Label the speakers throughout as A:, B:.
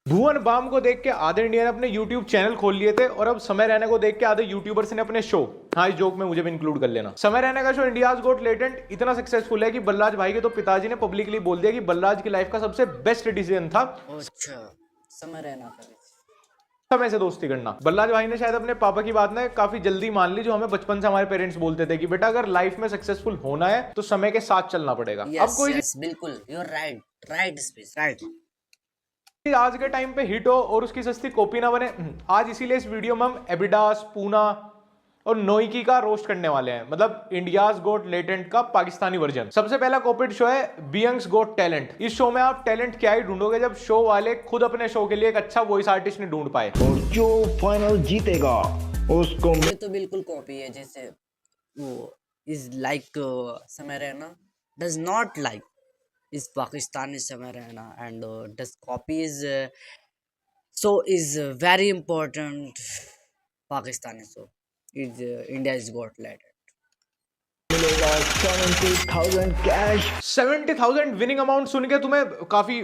A: भुवन balm को देख के आधे इंडियन अपने YouTube चैनल खोल लिए थे और अब समय रैना को देख के आधे यूट्यूबर्स ने अपने शो, हाँ इस जोक में मुझे भी इंक्लूड कर लेना। समय रैना का शो इंडियाज गोट लेटेंट इतना सक्सेसफुल है कि बलराज भाई के तो पिताजी ने पब्लिकली बोल दिया कि बलराज की लाइफ का सबसे बेस्ट डिसीजन था
B: अच्छा समय रहना था
A: समय से दोस्ती करना। बलराज भाई ने शायद अपने पापा की बात ना काफी जल्दी मान ली, जो हमें बचपन से हमारे पेरेंट्स बोलते थे कि बेटा अगर लाइफ में सक्सेसफुल होना है तो समय के साथ चलना पड़ेगा। अब कोई
B: बिल्कुल you are right space right.
A: आज के टाइम पे हिट हो और उसकी सस्ती कॉपी ना बने, आज इसीलिए इस वीडियो में हम एडिडास, पूना और नोइकी का रोस्ट करने वाले हैं, मतलब इंडियाज गोट लेटेंट का पाकिस्तानी वर्जन। सबसे पहला कॉपीड शो है बीइंग्स गोट टैलेंट। इस शो में आप टैलेंट क्या ही ढूंढोगे जब शो वाले खुद अपने शो के लिए एक अच्छा वॉइस आर्टिस्ट नहीं ढूंढ पाए।
C: और जो फाइनल जीतेगा उसको
B: ये तो बिल्कुल कॉपी है, जैसे वो इज लाइक समय रहना does not like is Pakistani समय रहना and this copy is so is very important Pakistani show is India is got later
C: मिलेगा 70,000 कैश।
A: 70,000 विनिंग अमाउंट सुन के तुम्हें काफी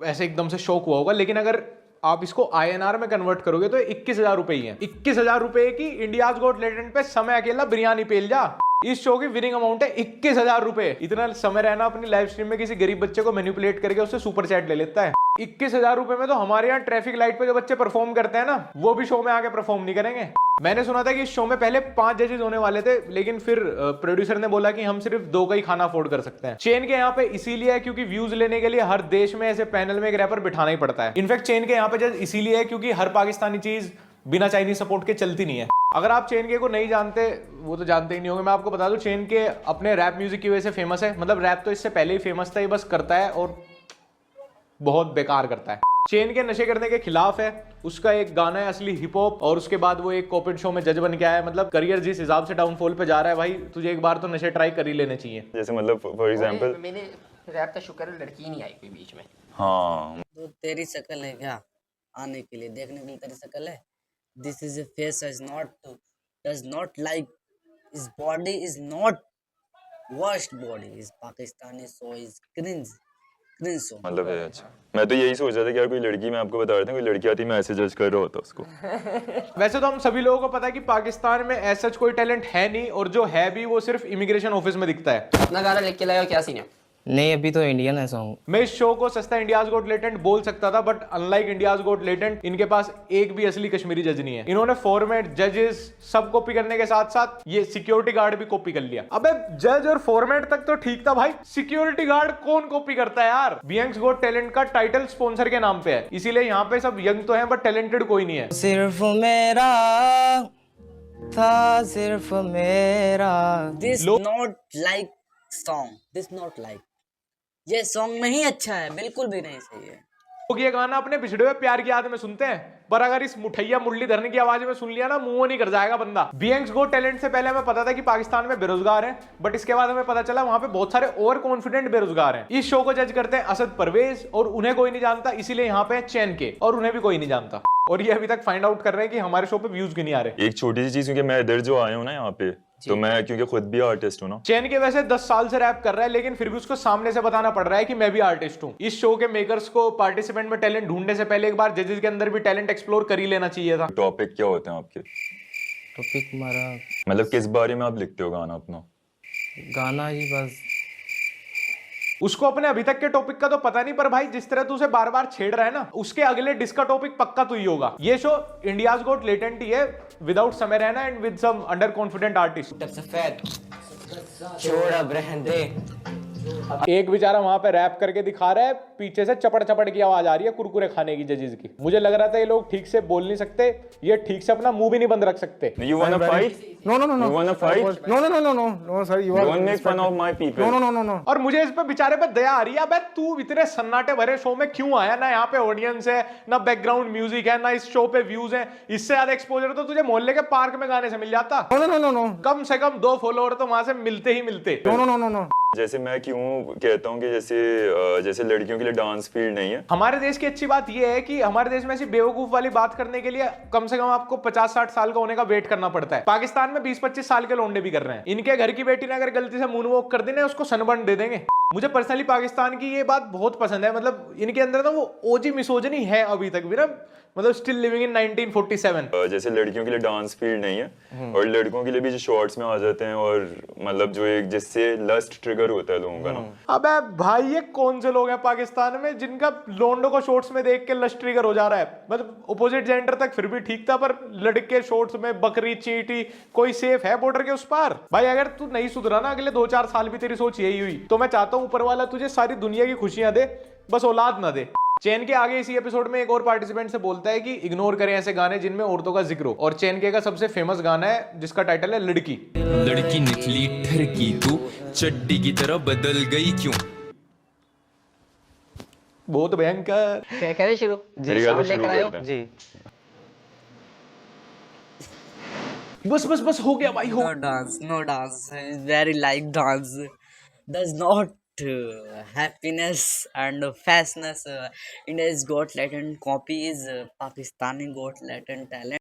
A: ऐसे एकदम से शौक हुआ होगा, लेकिन अगर आप इसको INR में कन्वर्ट करोगे तो 21,000 रुपए ही है। 21,000 रुपए की इंडियाज गोट लेटेंट पे समय अकेला बिरयानी पेल जा। इस शो की विनिंग अमाउंट है 21,000 रुपए। इतना समय रहना अपनी लाइव स्ट्रीम में किसी गरीब बच्चे को मैनिपुलेट करके उससे सुपर चैट ले लेता है। 21,000 रुपए में तो हमारे यहाँ ट्रैफिक लाइट पे जो बच्चे परफॉर्म करते हैं ना, वो भी शो में आके परफॉर्म नहीं करेंगे। मैंने सुना था कि इस शो में पहले 5 जजेस होने वाले थे, लेकिन फिर प्रोड्यूसर ने बोला कि हम सिर्फ 2 का ही खाना अफोर्ड कर सकते हैं। चेन के यहाँ पे इसीलिए है क्योंकि व्यूज लेने के लिए हर देश में ऐसे पैनल में एक रैपर बिठाना ही पड़ता है। इनफैक्ट चेन के यहाँ पे जज इसीलिए है क्योंकि हर पाकिस्तानी चीज बिना चाइनीज सपोर्ट के चलती नहीं है। अगर आप चेन के को नहीं जानते, वो तो जानते ही नहीं होंगे, मैं आपको बता दूं चेन के अपने रैप म्यूजिक की वजह से फेमस है। मतलब रैप तो इससे पहले ही फेमस था, ये बस करता है और बहुत बेकार करता है। चेन के नशे करने के खिलाफ है, उसका एक गाना है असली हिप हॉप, और उसके बाद वो एक कॉपीड शो में जज बन के आया है। मतलब करियर जिस हिसाब से डाउनफॉल पे जा रहा है भाई, तुझे एक बार तो नशे ट्राई कर ही लेने चाहिए।
D: जैसे मतलब फॉर एग्जांपल
E: मैंने रैप का शुक्र है लड़की नहीं आई कोई बीच में।
D: हाँ
B: तो तेरी शक्ल है क्या आने के लिए, देखने के लिए तेरी शक्ल है। This is a face is not does not like his body is not washed body is Pakistani so is cringe so
D: मतलब है। अच्छा मैं तो यही सोच रहा था कि यार कोई लड़की, मैं आपको बता रहा था कोई लड़की आती मैं ऐसे जज कर रहा होता उसको।
A: वैसे तो हम सभी लोगों को पता है कि पाकिस्तान में ऐसा कोई टैलेंट है नहीं, और जो है भी वो सिर्फ इमिग्रेशन ऑफिस में दिखता है।
E: अपना गाना लिख के लाया क्या सीन है?
F: नहीं अभी तो इंडियन है सॉन्ग।
A: मैं इस शो को सस्ता इंडियाज गोट लेटेंट बोल सकता था, but unlike India's got latent इनके पास एक भी असली कश्मीरी जज नहीं है। इन्होंने फॉर्मेट, जजेस सब कॉपी करने के साथ साथ ये सिक्योरिटी गार्ड भी कॉपी कर लिया। अबे जज और फॉर्मेट तक तो ठीक था भाई, सिक्योरिटी गार्ड कौन कॉपी करता है यार। बीइंग्स गोट टैलेंट का टाइटल स्पॉन्सर के नाम पे है, इसीलिए यहाँ पे सब यंग तो हैं बट टैलेंटेड कोई नहीं है।
F: सिर्फ मेरा था सिर्फ मेरा।
B: this not like song this not like ये सॉन्ग नहीं अच्छा है, बिल्कुल भी नहीं सही है।
A: लोग ये गाना अपने बिछड़े हुए प्यार की याद में सुनते हैं, पर अगर इस मुठैया मुरली धरने की आवाज में सुन लिया ना, मुंह नहीं कर जाएगा बंदा। बीइंग्स गोट टैलेंट से पहले हमें पता था कि पाकिस्तान में बेरोजगार हैं, बट इसके बाद हमें पता चला वहां पे बहुत सारे ओवर कॉन्फिडेंट बेरोजगार हैं। इस शो को जज करते हैं असद परवेज, और उन्हें कोई नहीं जानता, इसीलिए यहाँ पे चैन के, और उन्हें भी कोई नहीं जानता। और ये अभी तक फाइंड आउट कर रहे हैं कि हमारे शो पे व्यूज क्यों नहीं आ रहे।
D: एक छोटी सी चीज, क्योंकि मैं इधर जो आया हूँ ना यहाँ पे, तो मैं क्योंकि खुद भी आर्टिस्ट हूँ ना।
A: चैन के वैसे 10 साल से रैप कर रहा है, लेकिन फिर भी उसको सामने से बताना पड़ रहा है कि मैं भी आर्टिस्ट हूँ। इस शो के मेकर्स को पार्टिसिपेंट में टैलेंट ढूंढने से पहले एक बार जजेस के अंदर भी टैलेंट एक्सप्लोर कर ही लेना चाहिए था।
D: टॉपिक क्या होते हैं आपके?
F: टॉपिक हमारा
D: मतलब किस बारे में आप लिखते हो गाना अपना?
F: गाना ही बस।
A: उसको अपने अभी तक के टॉपिक का तो पता नहीं, पर भाई जिस तरह तू उसे बार बार छेड़ रहा है ना, उसके अगले डिस्क का टॉपिक पक्का तू ही होगा। ये शो इंडियाज गोट लेटेंट ही है, विदाउट समय रहना and with sum under confident artist.
E: सफेद छोड़ अब रहने दे।
A: एक बेचारा वहां पे रैप करके दिखा रहा है, पीछे से चपड़ चपड़ की आवाज आ रही है कुरकुरे खाने की जजेस की। मुझे लग रहा था ये लोग ठीक से बोल नहीं सकते, ये ठीक से अपना मुंह भी नहीं बंद रख सकते।
D: You wanna fight?
G: No.
D: You wanna fight?
G: No, sir. You are.
D: Don't make fun of my people.
G: No.
A: और मुझे इस पे बेचारे पे दया आ रही है। अबे तू इतने सन्नाटे भरे शो में क्यों आया? ना यहाँ पे ऑडियंस है, ना बैकग्राउंड म्यूजिक है, ना इस शो पे व्यूज है। इससे ज्यादा एक्सपोजर तो तुझे मोहल्ले के पार्क में गाने से मिल जाता।
G: No.
A: कम से कम 2 फॉलोअर तो वहां से मिलते ही मिलते।
G: No.
D: जैसे मैं क्यों कहता हूँ कि जैसे लड़कियों के लिए डांस फील्ड नहीं है।
A: हमारे देश की अच्छी बात यह है कि हमारे देश में ऐसी बेवकूफ वाली बात करने के लिए कम से कम आपको 50-60 साल का होने का वेट करना पड़ता है। पाकिस्तान में 20-25 साल के लौंडे भी कर रहे हैं। इनके घर की बेटी ने अगर गलती से मूनवॉक कर दी ना, उसको सनबर्न दे देंगे। मुझे पर्सनली पाकिस्तान की ये बात बहुत पसंद है, मतलब इनके अंदर ना वो ओजी मिसोजिनी है अभी तक भी ना, मतलब स्टिल लिविंग इन 1947।
D: जैसे लड़कियों के लिए डांस फील्ड नहीं है और लड़कों के लिए भी जो शॉर्ट्स में आ जाते हैं और मतलब जो एक जिससे लस्ट ट्रिगर होता है लोगों का ना।
A: अबे भाई ये कौन से लोग हैं पाकिस्तान में जिनका लोंडो को शॉर्ट्स में देख के लस्ट ट्रिगर हो जा रहा है? मतलब अपोजिट जेंडर तक फिर भी ठीक था, पर लड़के शॉर्ट्स में बकरी चींटी, कोई सेफ है बॉर्डर के उस पार? भाई अगर तू नहीं सुधरा ना, अगले 2-4 साल भी तेरी सोच यही हुई तो मैं चाहता हूं ऊपर वाला तुझे सारी दुनिया की खुशियां दे, बस औलाद ना दे। चैन के आगे इसी एपिसोड में एक और पार्टिसिपेंट से बोलता है कि इग्नोर करें ऐसे गाने जिनमें औरतों का जिक्र हो, और चैन के का सबसे फेमस गाना है जिसका टाइटल है लड़की।
G: लड़की निकली ठरकी तू चड्डी की तरह बदल गई क्यों।
A: बहुत भयंकर।
E: क्या कह रहे शुरू
D: मेरी ख्याल से शुरू करते हैं।
F: जी
A: बस बस बस हो गया भाई, हो।
B: No dance is very like dance does not happiness and fastness. India's Got Talent copy is Pakistani Got Talent talent.